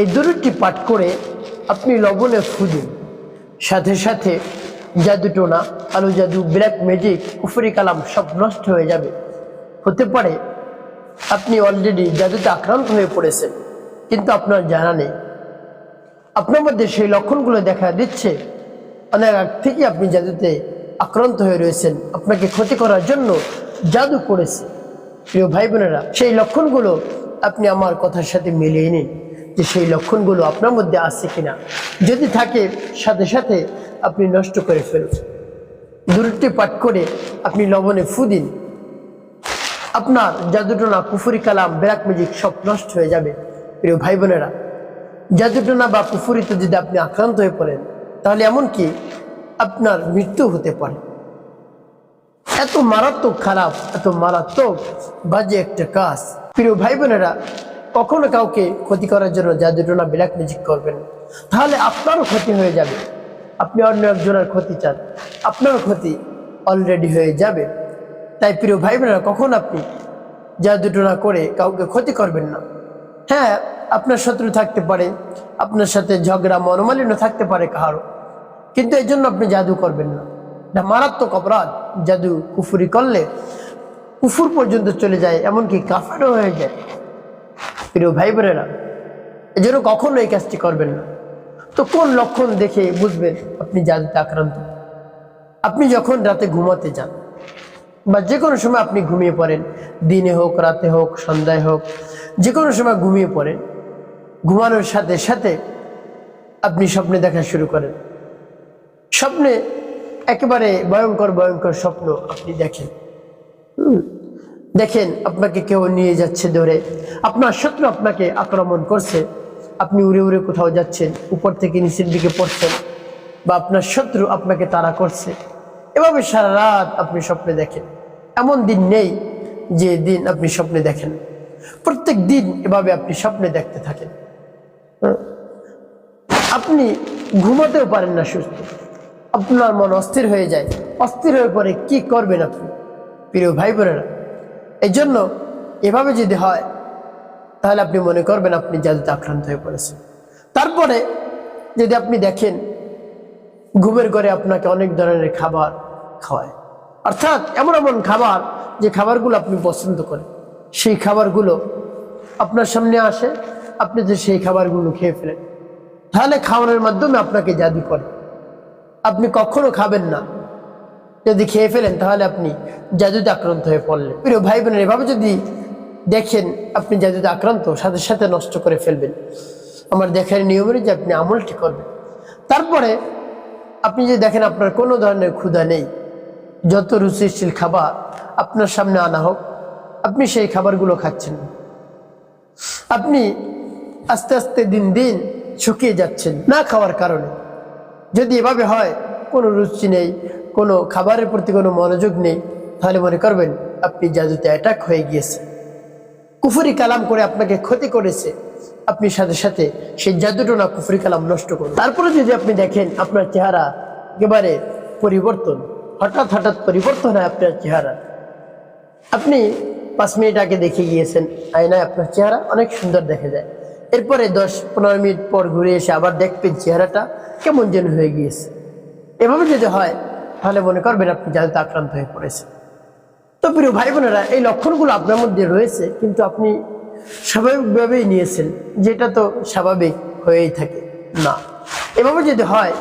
এই দুরুদটি পাঠ করে আপনি লবণে ফু দিন, সাথে সাথে জাদু টোনা, কালো জাদু, ব্ল্যাক ম্যাজিক, কুফরি কালাম সব নষ্ট হয়ে যাবে। হতে পারে আপনি অলরেডি জাদুতে আক্রান্ত হয়ে পড়েছেন, কিন্তু আপনার জানা নেই। আপনার মধ্যে সেই লক্ষণগুলো দেখা দিচ্ছে, অনেক আগ থেকে আপনি জাদুতে আক্রান্ত হয়ে রয়েছেন, আপনাকে ক্ষতি করার জন্য জাদু করেছে। প্রিয় ভাই বোনেরা, সেই লক্ষণগুলো আপনি আমার কথার সাথে মিলিয়ে নিন যে সেই লক্ষণগুলো আপনার মধ্যে আছে কিনা। যদি থাকে, সাথে সাথে আপনি নষ্ট করে ফেলুন। দুরুদটি পাঠ করে আপনি লবণে ফু দিন, আপনার জাদুটোনা, কুফরি কালাম, ব্ল্যাক ম্যাজিক সব নষ্ট হয়ে যাবে। প্রিয় ভাই বোনেরা, জাদুটোনা বা কুফরিতে যদি আপনি আক্রান্ত হয়ে পড়েন, তাহলে এমনকি আপনার মৃত্যু হতে পারে। এত মারাত্মক খারাপ, এত মারাত্মক বাজে একটা কাজ। প্রিয় ভাই বোনেরা, কখনো কাউকে ক্ষতি করার জন্য জাদুটোনা, ব্ল্যাক ম্যাজিক করবেন, তাহলে আপনারও ক্ষতি হয়ে যাবে। আপনি অন্য একজনের ক্ষতি চান, আপনারও ক্ষতি অলরেডি হয়ে যাবে। তাই প্রিয় ভাই বোনেরা, কখন আপনি জাদুটোনা করে কাউকে ক্ষতি করবেন না। হ্যাঁ, আপনার শত্রু থাকতে পারে, আপনার সাথে ঝগড়া, মনোমালিন্য থাকতে পারে কারো, কিন্তু এই জন্য আপনি জাদু করবেন না। এটা মারাত্মক অপরাধ। জাদু কুফরি করলে কুফুর পর্যন্ত চলে যায়, এমনকি কাফেরও হয়ে যায়। প্রিয় ভাই বোনেরা, এই জন্য কখনো এই কাজটি করবেন না। তো কোন লক্ষণ দেখে বুঝবেন আপনি জাদুতে আক্রান্ত? আপনি যখন রাতে ঘুমাতে যান বা যে কোনো সময় আপনি ঘুমিয়ে পড়েন, দিনে হোক, রাতে হোক, সন্ধ্যায় হোক, যে কোনো সময় ঘুমিয়ে পড়েন, ঘুমানোর সাথে সাথে আপনি স্বপ্নে দেখা শুরু করেন। স্বপ্নে একেবারে ভয়ঙ্কর ভয়ঙ্কর স্বপ্ন আপনি দেখেন। দেখেন আপনাকে কেউ নিয়ে যাচ্ছে ধরে, আপনার শত্রু আপনাকে আক্রমণ করছে, আপনি উড়ে উড়ে কোথাও যাচ্ছেন, উপর থেকে নিচের দিকে পড়ছেন, বা আপনার শত্রু আপনাকে তাড়া করছে। এভাবে সারা রাত আপনি স্বপ্নে দেখেন। এমন দিন নেই যে দিন আপনি স্বপ্নে দেখেন, প্রত্যেক দিন এভাবে আপনি স্বপ্নে দেখতে থাকেন। আপনি ঘুমাতেও পারেন না সুস্থ, আপনার মন অস্থির হয়ে যায়। অস্থির হয়ে পড়ে কি করবেন আপনি? প্রিয় ভাই বোনেরা, এই জন্য এভাবে যদি হয়, তাহলে আপনি মনে করবেন আপনি জাদুতে আক্রান্ত হয়ে পড়েছেন। তারপরে যদি আপনি দেখেন ঘুমের ঘরে আপনাকে অনেক ধরনের খাবার খাওয়ায়, অর্থাৎ এমন এমন খাবার যে খাবারগুলো আপনি পছন্দ করেন, সেই খাবারগুলো আপনার সামনে আসে, আপনি যে সেই খাবারগুলো খেয়ে ফেলেন, তাহলে খাওয়ানোর মাধ্যমে আপনাকে জাদু করে। আপনি কখনো খাবেন না, যদি খেয়ে ফেলেন তাহলে আপনি জাদুতে আক্রান্ত হয়ে পড়লেন। প্রিয় ভাই বোনের, এভাবে যদি দেখেন আপনি জাদুতে আক্রান্ত, সাথে সাথে নষ্ট করে ফেলবেন। আমার দেখার নিয়মের যে আপনি আমলটি করবেন। তারপরে আপনি যদি দেখেন আপনার কোনো ধরনের ক্ষুধা নেই, যত রুচিশীল খাবার আপনার সামনে আনা হোক, আপনি সেই খাবারগুলো খাচ্ছেন, আপনি আস্তে আস্তে দিন দিন শুকিয়ে যাচ্ছেন না খাওয়ার কারণে। যদি এভাবে হয়, কোনো রুচি নেই, কোনো খাবারের প্রতি কোনো মনোযোগ নেই, তাহলে মনে করবেন আপনি জাদুতে অ্যাটাক হয়ে গিয়েছে, কুফরি কালাম করে আপনাকে ক্ষতি করেছে। আপনি সাথে সাথে সেই জাদুটোনা, কুফরি কালাম নষ্ট করুন। তারপরে যদি আপনি দেখেন আপনার চেহারা একেবারে পরিবর্তন, হঠাৎ হঠাৎ পরিবর্তন হয় আপনার চেহারা, আপনি 5 মিনিট আগে দেখে গিয়েছেন আয়নায়, আপনার চেহারা অনেক সুন্দর দেখা যায়, এরপরে 10-15 মিনিট পর ঘুরে এসে আবার দেখবেন চেহারাটা কেমন যেন হয়ে গিয়েছে। এভাবে যদি হয়, তাহলে মনে করবেন আপনি জাদুতে আক্রান্ত হয়ে পড়েছেন। তো প্রিয় ভাই বোনেরা, এই লক্ষণগুলো আপনার মধ্যে রয়েছে, কিন্তু আপনি স্বাভাবিকভাবেই নিয়েছেন, যেটা তো স্বাভাবিক হয়েই থাকে না। এভাবে যদি হয়,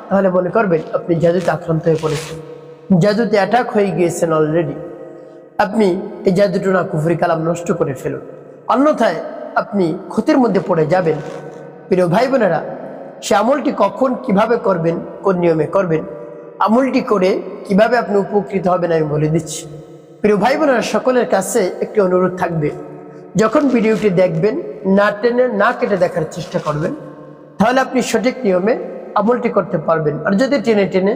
তাহলে মনে করবেন আপনি জাদুতে আক্রান্ত হয়ে পড়েছেন, জাদুতে অ্যাটাক হয়ে গিয়েছেন অলরেডি। আপনি এই জাদুটোনা, কুফরি কালাম নষ্ট করে ফেলুন, অন্যথায় আপনি ক্ষতির মধ্যে পড়ে যাবেন। প্রিয় ভাই বোনেরা, সে আমলটি কখন কিভাবে করবেন, কোন নিয়মে করবেন, আমলটি করে কিভাবে আপনি উপকৃত হবেন আমি বলে দিচ্ছি। প্রিয় ভাই বোনেরা, সকলের কাছে একটি অনুরোধ থাকবে, যখন ভিডিওটি দেখবেন না টেনে না কেটে দেখার চেষ্টা করবেন, তাহলে আপনি সঠিক নিয়মে আমলটি করতে পারবেন। আর যদি টেনে টেনে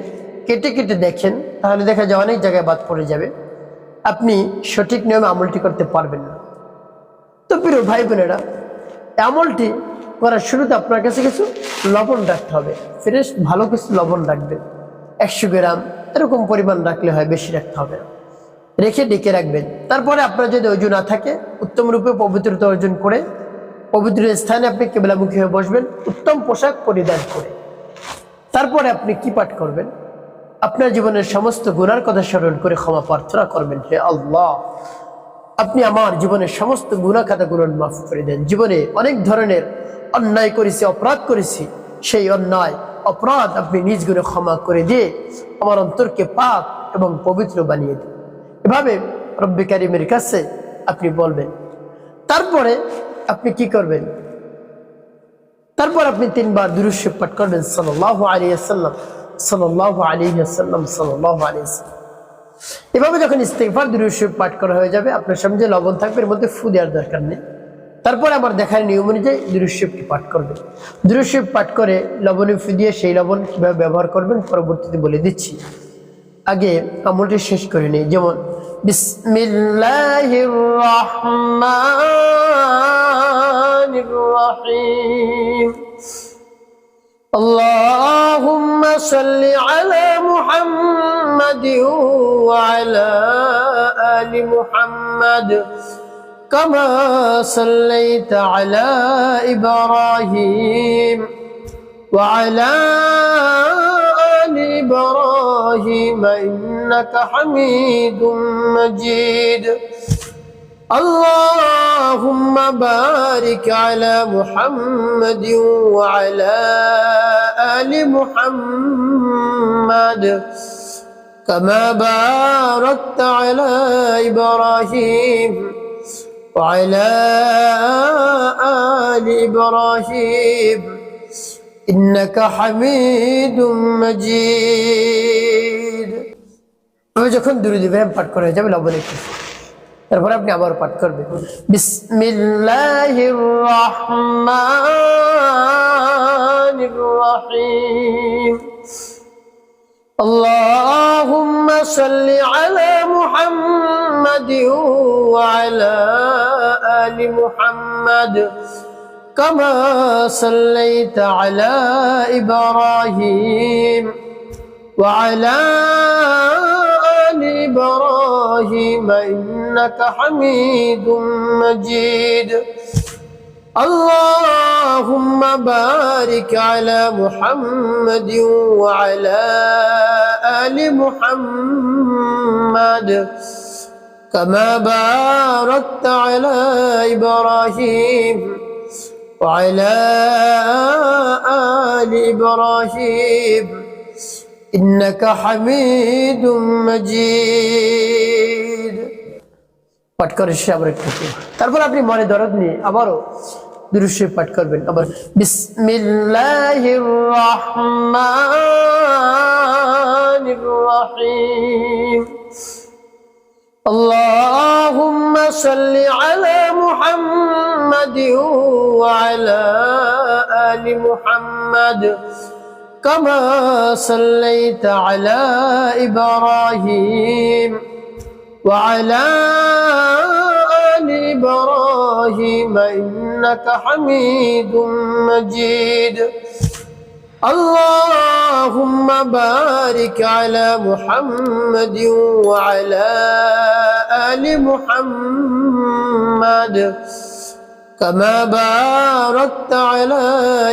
কেটে কেটে দেখেন, তাহলে দেখা যায় অনেক জায়গায় বাদ পড়ে যাবে, আপনি সঠিক নিয়মে আমলটি করতে পারবেন না। তো প্রিয় ভাই বোনেরা, আমলটি করার শুরুতে আপনার কাছে কিছু লবণ রাখতে হবে, ফ্রেশ ভালো কিছু লবণ রাখবেন, 100 গ্রাম এরকম পরিমাণ রাখলে হয়, বেশি রাখতে হবে না। রেখে ডেকে রাখবেন। তারপরে আপনার যদি অজু না থাকে, উত্তম রূপে পবিত্রতা অর্জন করে পবিত্র স্থানে আপনি কিবলামুখী হয়ে বসবেন উত্তম পোশাক পরিধান করে। তারপরে আপনি কি পাঠ করবেন? আপনার জীবনের সমস্ত গুনার কথা স্মরণ করে ক্ষমা প্রার্থনা করবেন, হে আল্লাহ আপনি আমার জীবনের সমস্ত গুনাহ খাতাগুলো মাফ করে দেন। জীবনে অনেক ধরনের অন্যায় করেছি, অপরাধ করেছি, সেই অন্যায় অপরাধ আপনি নিজ গুণে ক্ষমা করে দিয়ে আমার অন্তরকে পাক এবং পবিত্র বানিয়ে দিন। এভাবে রব্বি কারীমের কাছে আপনি বলবেন। তারপরে আপনি কি করবেন? তারপর আপনি 3 বার দুরূদ শরীফ পাঠ করবেন, সাল্লাল্লাহু আলাইহি ওয়াসাল্লাম, সাল্লাল্লাহু আলাইহি ওয়াসাল্লাম, সাল্লাল্লাহু আলাইহি ওয়াসাল্লাম। এভাবে যখন ইস্তিগফার দুরূদ শরীফ পাঠ করা হয়ে যাবে, আপনার সামনে যে লবণ থাকবে এর মধ্যে ফু দেওয়ার দরকার নেই। তারপরে আমার দেখার নিয়ম অনুযায়ী দুরূদ শরীফটি পাঠ করবেন। দুরূদ শরীফ পাঠ করে লবণে ফু দিয়ে সেই লবণ কিভাবে ব্যবহার করবেন পরবর্তীতে বলে দিচ্ছি। আগে আমলটি শেষ করে নেই। যেমন বিসমিল্লাহির রহমানির রহিম, আল্লাহুম্মা সাল্লি আলা মুহাম্মাদিন ওয়া আলা আলি মুহাম্মাদ কামা সাল্লাইতা আলা ইব্রাহিম ওয়া আলা আলি ইব্রাহিম ইন্নাকা হামিদুম মাজিদ। اللهم بارك على محمد وعلى آل محمد كما باركت على إبراهيم وعلى آل إبراهيم إنك حميد مجيد। যখন দুরূদ ইব্রাহিম পাঠ করা হয়ে যাবে লবণ একটু, তারপর আপনি আবার পাঠ করবেন বিসমিল্লাহির রহমানির রহিম, আল্লাহুম্মা সাল্লি আলা মুহাম্মাদিন ওয়া আলা আলি মুহাম্মাদ কামা সাল্লাইতা আলা ইব্রাহিম ওয়া আলা إبراهيم إنك حميد مجيد। اللهم بارك على محمد وعلى آل محمد كما باركت على إبراهيم وعلى آل إبراهيم إنك حميد مجيد। পাঠ করে শেষ আবার একটু, তারপর আপনি মনে দরদ নিয়ে আবারও দুরূদ শরীফ পাঠ করবেন। আবার বিসমিল্লাহির রহমানির রহিম, আল্লাহুম্মা সাল্লি আলা মুহাম্মাদিন ওয়া আলা আলি মুহাম্মাদ كما صليت على إبراهيم وعلى آل إبراهيم إنك حميد مجيد। اللهم بارك على محمد وعلى آل محمد كما باركت على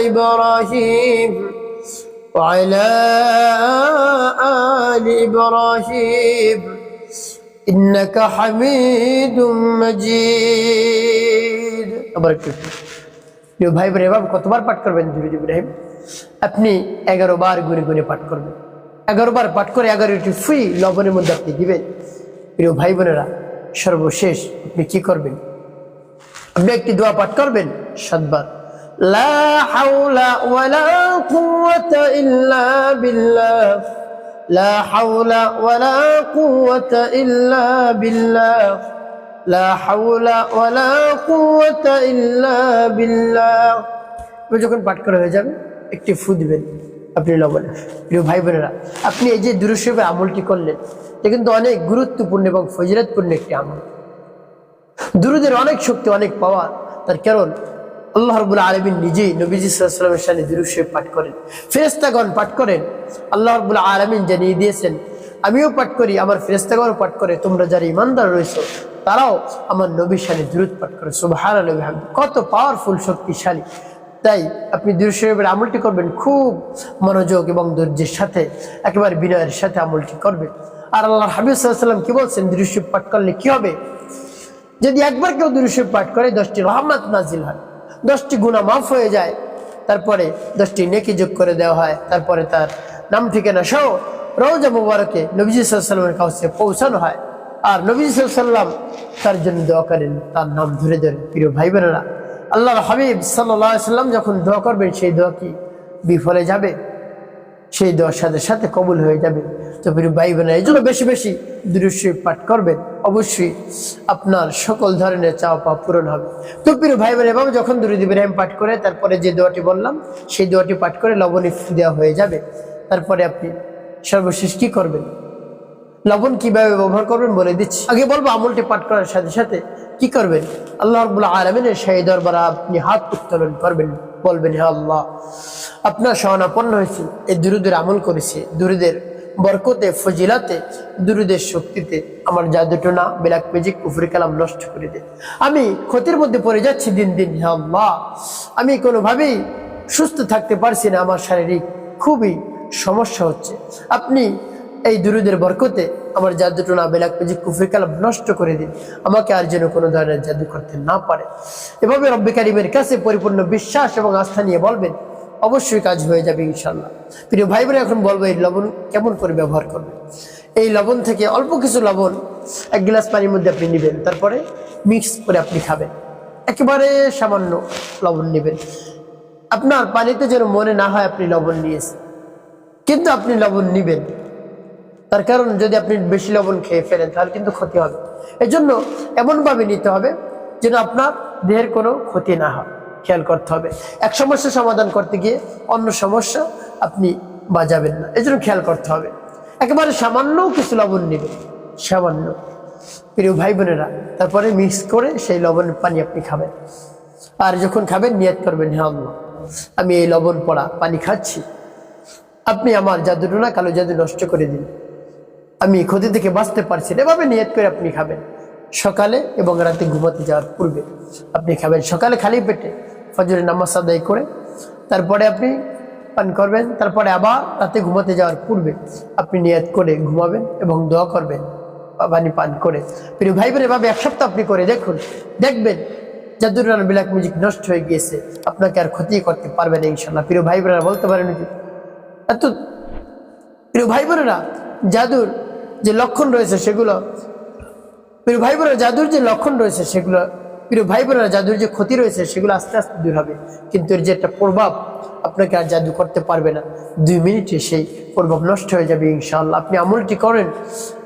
إبراهيم وعلى آل إبراهيم إنك حميد مجيد। প্রিয় ভাই বোনেরা, এভাবে কতবার পাঠ করবেন দুরূদ ইব্রাহিম? আপনি 11 বার গুনে গুনে পাঠ করবেন। 11 বার পাঠ করে 11টি ফুই লবণের মধ্যে আপনি দিবেন। প্রিয় ভাই বোনেরা, সর্বশেষ আপনি কি করবেন? আপনি একটি দোয়া পাঠ করবেন 7 বার, লা হাওলা ওয়ালা কুওয়াতা ইল্লা বিল্লাহ, লা হাওলা ওয়ালা কুওয়াতা ইল্লা বিল্লাহ, লা হাওলা ওয়ালা কুওয়াতা ইল্লা বিল্লাহ। যখন পাঠ করা হয়ে যাবে একটি ফু দিবেন আপনি লবণে। প্রিয় ভাই বোনেরা, আপনি এই যে দুরূদ শরীফের আমলটি করলেন, এটা কিন্তু অনেক গুরুত্বপূর্ণ এবং ফজিলতপূর্ণ একটি আমল। দুরূদের অনেক শক্তি, অনেক পাওয়ার। তার কারণ আল্লাহ রাব্বুল আলামিন নিজেই নবীজি সাল্লাল্লাহু আলাইহি ওয়াসাল্লামের শানে দুরূদ শরীফ পাঠ করেন, ফেরেশতাগণ পাঠ করেন। আল্লাহ রাব্বুল আলামিন জানিয়ে দিয়েছেন, আমিও পাঠ করি, আমার ফেরেশতাগণও পাঠ করে, তোমরা যারা ঈমানদার রয়েছো তারাও আমার নবীর শানে দুরূদ পাঠ করে সুবহানাল্লাহি ওয়া বিহামদিহি। কত পাওয়ারফুল, শক্তিশালী। তাই আপনি দুরূদ শরীফের আমলটি করবেন খুব মনোযোগ এবং ধৈর্যের সাথে, একেবারে বিনয়ের সাথে আমলটি করবেন। আর আল্লাহর হাবিব সাল্লাল্লাহু আলাইহি ওয়াসাল্লাম কি বলছেন দুরূদ শরীফ পাঠ করলে কি হবে? যদি একবার কেউ দুরূদ শরীফ পাঠ করে 10টি রহমত নাজিল হয়, 10টি গুনাহ মাফ হয়ে যায়, তারপরে 10টি নেকি যোগ করে দেওয়া হয়, তারপরে তার নাম ঠিকানা সহ রওজা মুবারকে নবীজি সাল্লাল্লাহু আলাইহি ওয়াসাল্লামের কাছে পৌঁছানো হয়। আর নবীজি সাল্লাল্লাহু আলাইহি ওয়াসাল্লাম তার জন্য দোয়া করেন, তার নাম ধরে ধরে। প্রিয় ভাই বোনেরা, আল্লাহর হাবিব সাল্লাল্লাহু আলাইহি ওয়াসাল্লাম যখন দোয়া করবেন, সেই দোয়া কি বিফলে যাবে? সেই দোয়ার সাথে সাথে কবুল হয়ে যাবে। তো প্রিয় ভাই বোনেরা, এই জন্য বেশি বেশি দুরূদ শরীফ পাঠ করবেন, অবশ্যই আপনার সকল ধরনের চাওয়া পাওয়া পূরণ হবে। তো প্রিয় ভাই বোনেরা, এভাবে যখন দুরূদ ইব্রাহিম পাঠ করে তারপরে যে দোয়াটি বললাম, সেই দোয়াটি পাঠ করে লবণে ফু দেওয়া হয়ে যাবে। তারপরে আপনি সর্বশেষ কি করবেন, লবণ কিভাবে ব্যবহার করবেন বলে দিচ্ছি। আগে বলবো আমলটি পাঠ করার সাথে সাথে কি করবেন, আল্লাহ রাব্বুল আলামিনের সেই দরবারে আপনি হাত উত্তোলন করবেন, বলবেন, হে আল্লাহ, আপনার শরণাপন্ন হয়েছি, এই দুরূদের আমল করেছি, দুরূদের বরকতে, ফজিলাতে, দুরূদের শক্তিতে আমার জাদুটোনা, ব্ল্যাক ম্যাজিক, কুফরি কালাম নষ্ট করে দে। আমি ক্ষতির মধ্যে পড়ে যাচ্ছি দিন দিন, হে আল্লাহ, আমি কোনোভাবেই সুস্থ থাকতে পারছি না, আমার শারীরিক খুবই সমস্যা হচ্ছে। আপনি এই দুরূদের বরকতে আমার জাদুটোনা, ব্ল্যাক ম্যাজিক, কুফরি কালাম নষ্ট করে দিন, আমাকে আর যেন কোনো ধরনের জাদু করতে না পারে। এভাবে রব্বে কারিমের কাছে পরিপূর্ণ বিশ্বাস এবং আস্থা নিয়ে বলবেন, অবশ্যই কাজ হয়ে যাবে ইনশাল্লাহ। প্রিয় ভাই বোনেরা, এখন বলবো এই লবণ কেমন করে ব্যবহার করবেন। এই লবণ থেকে অল্প কিছু লবণ 1 গ্লাস পানির মধ্যে আপনি নেবেন, তারপরে মিক্স করে আপনি খাবেন। একেবারে সামান্য লবণ নেবেন, আপনার পানিতে যেন মনে না হয় আপনি লবণ নিয়েছেন, কিন্তু আপনি লবণ নিবেন। তার কারণ যদি আপনি বেশি লবণ খেয়ে ফেলেন তাহলে কিন্তু ক্ষতি হবে। এই জন্য এমনভাবে নিতে হবে যেন আপনার দেহের কোনো ক্ষতি না হয়, খেয়াল করতে হবে। এক সমস্যা সমাধান করতে গিয়ে অন্য সমস্যা আপনি বাজাবেন না, এই জন্য খেয়াল করতে হবে। একেবারে সামান্য কিছু লবণ নেবেন, সামান্য, প্রিয় ভাই বোনেরা। তারপরে মিক্স করে সেই লবণের পানি আপনি খাবেন। আর যখন খাবেন নিয়ত করবেন, হে আল্লাহ, আমি এই লবণ পড়া পানি খাচ্ছি, আপনি আমার জাদুটোনা, কালো জাদু নষ্ট করে দিন, আমি ক্ষতি থেকে বাঁচতে পারছি। এভাবে নিয়ত করে আপনি খাবেন। সকালে এবং রাতে ঘুমাতে যাওয়ার পূর্বে আপনি খাবেন। সকালে খালি পেটে ফজরের নামাজ আদায় করে তারপরে আপনি পান করবেন, তারপরে আবার রাতে ঘুমাতে যাওয়ার পূর্বে আপনি নিয়ত করে ঘুমাবেন এবং দোয়া করবেন পানি পান করে। প্রিয় ভাই বোন, এভাবে 1 সপ্তাহ আপনি করে দেখুন, দেখবেন জাদুটোনা, ব্ল্যাক ম্যাজিক নষ্ট হয়ে গিয়েছে, আপনাকে আর ক্ষতি করতে পারবে না ইনশাল্লাহ। প্রিয় ভাই বোনেরা, বলতে পারেন এত, প্রিয় ভাই বোনেরা, জাদুর যে লক্ষণ রয়েছে সেগুলো, প্রিয় ভাই বোনেরা, জাদুর যে লক্ষণ রয়েছে সেগুলো, প্রিয় ভাই বোনেরা, জাদুর যে ক্ষতি রয়েছে সেগুলো আস্তে আস্তে দূর হবে, কিন্তু এর যে একটা প্রভাব, আপনাকে আর জাদু করতে পারবে না। 2 মিনিটে সেই প্রভাব নষ্ট হয়ে যাবে ইনশাআল্লাহ। আপনি আমলটি করেন,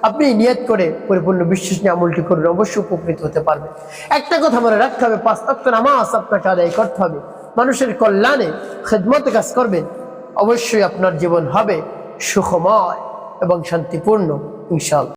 আপনি নিয়ত করে পরিপূর্ণ বিশ্বাস নিয়ে আমলটি করুন, অবশ্যই উপকৃত হতে পারবেন। একটা কথা মনে রাখতে হবে, 5 ওয়াক্ত নামাজ আপনাকে আদায় করতে হবে, মানুষের কল্যাণে খেদমতে কাজ করবেন, অবশ্যই আপনার জীবন হবে সুখময় এবং শান্তিপূর্ণ ইনশাআল্লাহ।